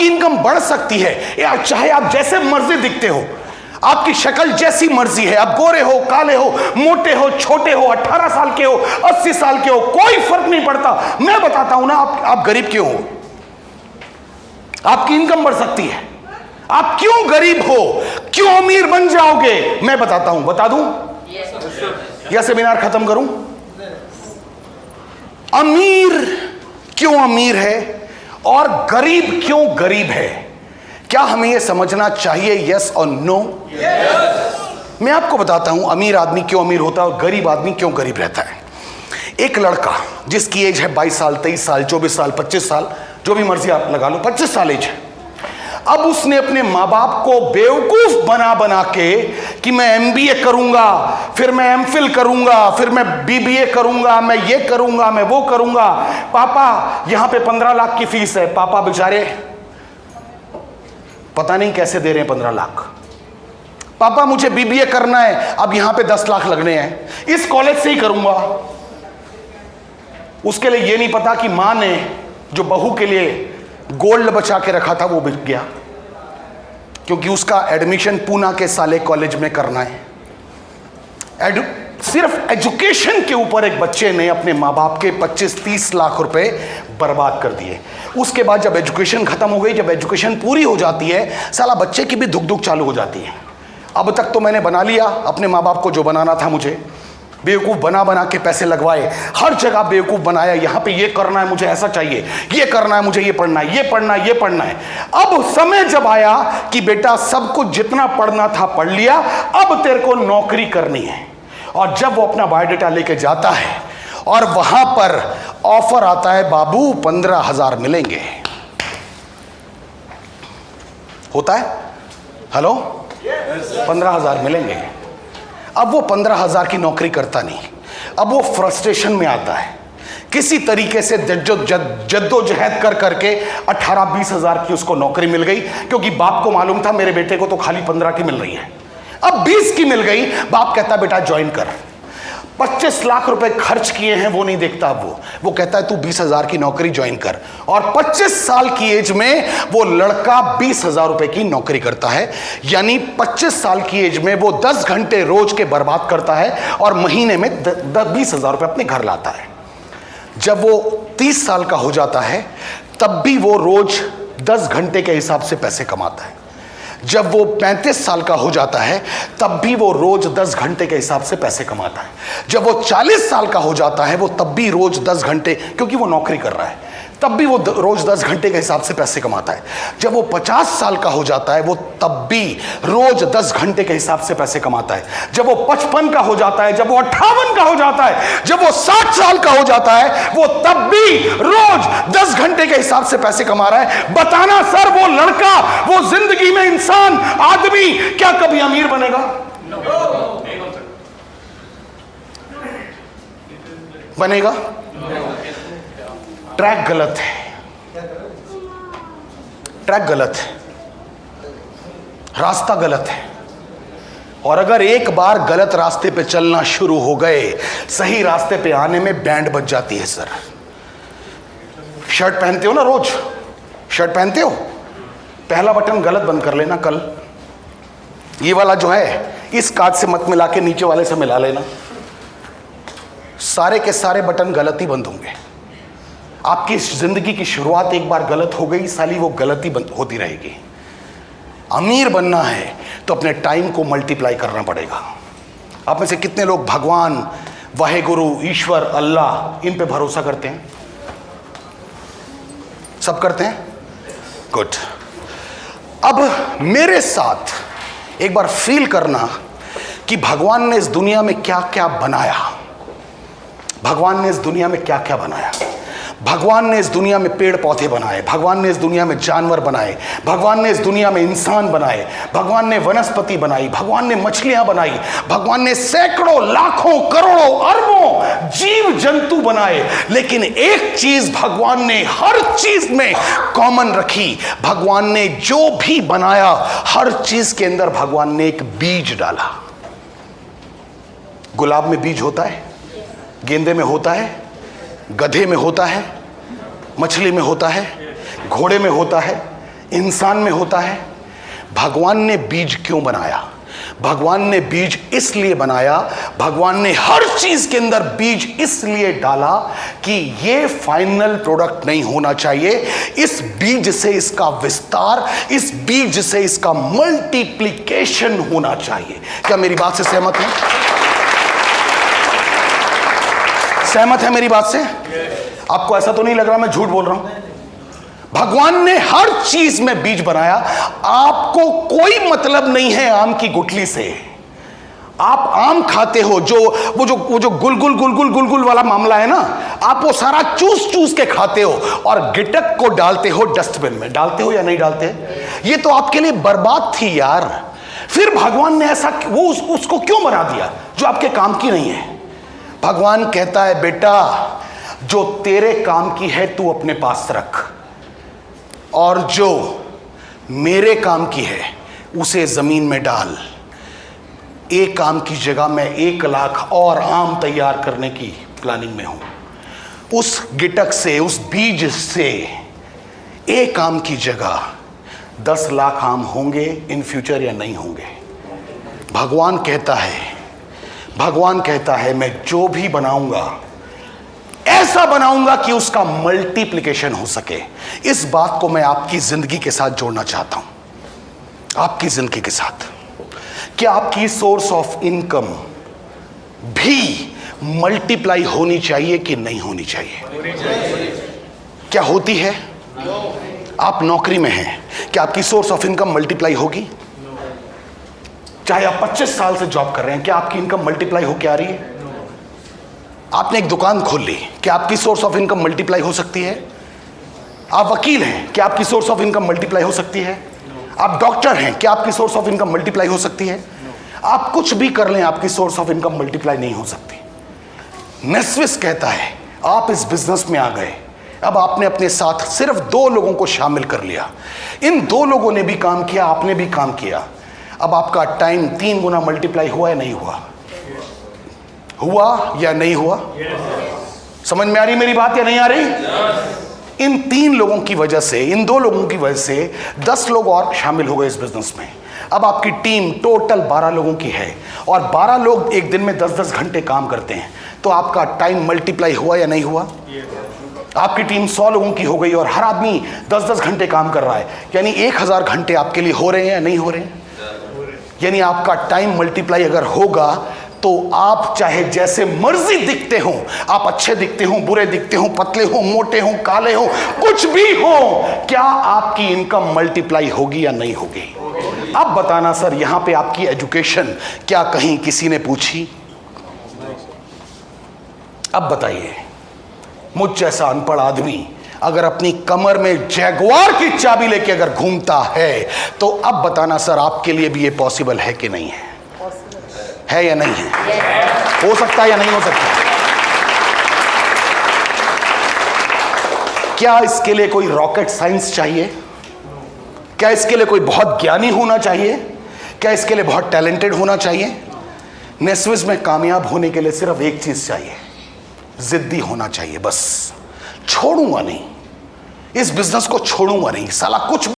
आपकी इनकम बढ़ सकती है, या चाहे आप जैसे मर्जी दिखते हो, आपकी शक्ल जैसी मर्जी है, आप गोरे हो, काले हो, मोटे हो, छोटे हो, 18 साल के हो, 80 साल के हो, कोई फर्क नहीं पड़ता। मैं बताता हूं ना आप गरीब क्यों हो। आपकी इनकम बढ़ सकती है, आप क्यों गरीब हो, क्यों अमीर बन जाओगे, मैं बताता हूं। बता दूं या सेमिनार खत्म करूं? अमीर क्यों अमीर है और गरीब क्यों गरीब है, क्या हमें यह समझना चाहिए? यस और नो? मैं आपको बताता हूं अमीर आदमी क्यों अमीर होता है और गरीब आदमी क्यों गरीब रहता है। एक लड़का जिसकी एज है 22 साल, 23 साल, 24 साल, 25 साल, जो भी मर्जी आप लगा लो, 25 साल एज है। अब उसने अपने माँ बाप को बेवकूफ बना बना के कि मैं MBA करूंगा, फिर मैं MPhil करूंगा, फिर मैं BBA करूंगा, मैं ये करूंगा, मैं वो करूंगा। पापा यहां पे 15 लाख की फीस है। पापा बेचारे पता नहीं कैसे दे रहे हैं 15 लाख। पापा मुझे BBA करना है, अब यहां पे 10 लाख लगने हैं, इस कॉलेज से ही करूंगा। उसके लिए यह नहीं पता कि मां ने जो बहू के लिए गोल्ड बचा के रखा था वो बिक गया, क्योंकि उसका एडमिशन पूना के साले कॉलेज में करना है। सिर्फ एजुकेशन के ऊपर एक बच्चे ने अपने माँ बाप के 25-30 लाख रुपए बर्बाद कर दिए। उसके बाद जब एजुकेशन खत्म हो गई, जब एजुकेशन पूरी हो जाती है, साला बच्चे की भी धुक धुक चालू हो जाती है। अब तक तो मैंने बना लिया अपने माँ बाप को जो बनाना था, मुझे बेवकूफ़ बना बना के पैसे लगवाए, हर जगह बेवकूफ़ बनाया। यहाँ पे ये करना है, मुझे ऐसा चाहिए, ये करना है, मुझे ये पढ़ना है, ये पढ़ना है, ये पढ़ना है। अब समय जब आया कि बेटा सब कुछ जितना पढ़ना था पढ़ लिया, अब तेरे को नौकरी करनी है। और जब वो अपना बायोडाटा लेके जाता है और वहां पर ऑफर आता है, बाबू 15,000 मिलेंगे। होता है हेलो, 15,000 मिलेंगे। अब वो 15,000 की नौकरी करता नहीं, अब वो फ्रस्ट्रेशन में आता है। किसी तरीके से जद्दोजहद कर करके 18-20 हज़ार की उसको नौकरी मिल गई, क्योंकि बाप को मालूम था मेरे बेटे को तो खाली 15 की मिल रही है। अब 20 की मिल गई, बाप कहता बेटा ज्वाइन कर। 25 लाख रुपए खर्च किए हैं वो नहीं देखता। अब वो कहता है तू 20,000 की नौकरी ज्वाइन कर। और 25 साल की एज में वो लड़का 20,000 रुपए की नौकरी करता है। यानी 25 साल की एज में वो 10 घंटे रोज के बर्बाद करता है और महीने में 20,000 रुपए अपने घर लाता है। जब वो 30 साल का हो जाता है तब भी वो रोज 10 घंटे के हिसाब से पैसे कमाता है। जब वो 35 साल का हो जाता है तब भी वो रोज 10 घंटे के हिसाब से पैसे कमाता है। जब वो 40 साल का हो जाता है वो तब भी रोज 10 घंटे, क्योंकि वो नौकरी कर रहा है, तब भी वो रोज 10 घंटे के हिसाब से पैसे कमाता है। जब वो 50 साल का हो जाता है वो तब भी रोज 10 घंटे के हिसाब से पैसे कमाता है। जब वो 55 का हो जाता है, जब वो 58 का हो जाता है, जब वो 60 साल का हो जाता है, वो तब भी रोज 10 घंटे के हिसाब से पैसे कमा रहा है। बताना सर, वो लड़का, वो जिंदगी में इंसान, आदमी क्या कभी अमीर बनेगा? बनेगा? ट्रैक गलत है, ट्रैक गलत है, रास्ता गलत है। और अगर एक बार गलत रास्ते पे चलना शुरू हो गए, सही रास्ते पे आने में बैंड बज जाती है। सर शर्ट पहनते हो ना, रोज शर्ट पहनते हो, पहला बटन गलत बंद कर लेना। कल ये वाला जो है इस कार्ड से मत मिला के नीचे वाले से मिला लेना। सारे के सारे बटन गलत ही बंद होंगे। आपकी जिंदगी की शुरुआत एक बार गलत हो गई, साली वो गलती होती रहेगी। अमीर बनना है तो अपने टाइम को मल्टीप्लाई करना पड़ेगा। आप में से कितने लोग भगवान, वाहेगुरु, ईश्वर, अल्लाह, इन पे भरोसा करते हैं? सब करते हैं? गुड। अब मेरे साथ एक बार फील करना कि भगवान ने इस दुनिया में क्या क्या बनाया। भगवान ने इस दुनिया में क्या क्या बनाया। भगवान ने इस दुनिया में पेड़ पौधे बनाए, भगवान ने इस दुनिया में जानवर बनाए, भगवान ने इस दुनिया में इंसान बनाए, भगवान ने वनस्पति बनाई, भगवान ने मछलियां बनाई, भगवान ने सैकड़ों, लाखों, करोड़ों, अरबों जीव जंतु बनाए। लेकिन एक चीज भगवान ने हर चीज में कॉमन रखी। भगवान ने जो भी बनाया हर चीज के अंदर भगवान ने एक बीज डाला। गुलाब में बीज होता है, गेंदे में होता है, गधे में होता है, मछली में होता है, घोड़े में होता है, इंसान में होता है। भगवान ने बीज क्यों बनाया? भगवान ने बीज इसलिए बनाया, भगवान ने हर चीज के अंदर बीज इसलिए डाला कि ये फाइनल प्रोडक्ट नहीं होना चाहिए, इस बीज से इसका विस्तार, इस बीज से इसका मल्टीप्लिकेशन होना चाहिए। क्या मेरी बात से सहमत है? सहमत है मेरी बात से? आपको ऐसा तो नहीं लग रहा मैं झूठ बोल रहा हूं? भगवान ने हर चीज में बीज बनाया। आपको कोई मतलब नहीं है आम की गुठली से। आप आम खाते हो, वो जो गुलगुल वाला मामला है ना, आप वो सारा चूस चूस के खाते हो और गिटक को डालते हो डस्टबिन में। डालते हो या नहीं डालते? ये तो आपके लिए बर्बाद थी यार। फिर भगवान ने ऐसा उसको क्यों बना दिया जो आपके काम की नहीं है? भगवान कहता है बेटा, जो तेरे काम की है तू अपने पास रख, और जो मेरे काम की है उसे जमीन में डाल। एक आम की जगह मैं 1 लाख और आम तैयार करने की प्लानिंग में हूं। उस गिटक से, उस बीज से एक आम की जगह 10 लाख आम होंगे इन फ्यूचर या नहीं होंगे? भगवान कहता है मैं जो भी बनाऊंगा ऐसा बनाऊंगा कि उसका मल्टीप्लिकेशन हो सके। इस बात को मैं आपकी जिंदगी के साथ जोड़ना चाहता हूं। आपकी जिंदगी के साथ क्या आपकी सोर्स ऑफ इनकम भी मल्टीप्लाई होनी चाहिए कि नहीं होनी चाहिए? क्या होती है? आप नौकरी में हैं, क्या आपकी सोर्स ऑफ इनकम मल्टीप्लाई होगी? चाहे आप 25 साल से जॉब कर रहे हैं, क्या आपकी इनकम मल्टीप्लाई होकर आ रही है? आपने एक दुकान खोल ली, क्या आपकी सोर्स ऑफ इनकम मल्टीप्लाई हो सकती है? आप वकील हैं, क्या आपकी सोर्स ऑफ इनकम मल्टीप्लाई हो सकती है? आप डॉक्टर हैं, क्या आपकी सोर्स ऑफ इनकम मल्टीप्लाई हो सकती है? आप कुछ भी कर लें, आपकी सोर्स ऑफ इनकम मल्टीप्लाई नहीं हो सकती। नेस्विस कहता है आप इस बिजनेस में आ गए, अब आपने अपने साथ सिर्फ 2 लोगों को शामिल कर लिया। इन 2 लोगों ने भी काम किया, आपने भी काम किया। अब आपका टाइम 3 गुना मल्टीप्लाई हुआ या नहीं हुआ? हुआ या नहीं हुआ? समझ में आ रही मेरी बात या नहीं आ रही? इन 3 लोगों की वजह से, इन 2 लोगों की वजह से 10 लोग और शामिल हो गए इस बिजनेस में। अब आपकी टीम टोटल 12 लोगों की है और 12 लोग एक दिन में 10-10 घंटे काम करते हैं, तो आपका टाइम मल्टीप्लाई हुआ या नहीं हुआ? आपकी टीम 100 लोगों की हो गई और हर आदमी 10-10 घंटे काम कर रहा है, यानी 1000 घंटे आपके लिए हो रहे हैं या नहीं हो रहे हैं? यानी आपका टाइम मल्टीप्लाई अगर होगा तो आप चाहे जैसे मर्जी दिखते हो, आप अच्छे दिखते हो, बुरे दिखते हो, पतले हो, मोटे हो, काले हो, कुछ भी हो, क्या आपकी इनकम मल्टीप्लाई होगी या नहीं होगी? अब बताना सर, यहां पे आपकी एजुकेशन क्या कहीं किसी ने पूछी? अब बताइए, मुझ जैसा अनपढ़ आदमी अगर अपनी कमर में जैगुआर की चाबी लेके अगर घूमता है, तो अब बताना सर, आपके लिए भी ये पॉसिबल है कि नहीं है? है या नहीं है? हो सकता है या नहीं हो सकता? क्या इसके लिए कोई रॉकेट साइंस चाहिए? क्या इसके लिए कोई बहुत ज्ञानी होना चाहिए? क्या इसके लिए बहुत टैलेंटेड होना चाहिए? नेस्विस में कामयाब होने के लिए सिर्फ एक चीज चाहिए, जिद्दी होना चाहिए। बस छोड़ूंगा नहीं, इस बिजनेस को छोड़ूंगा नहीं, साला कुछ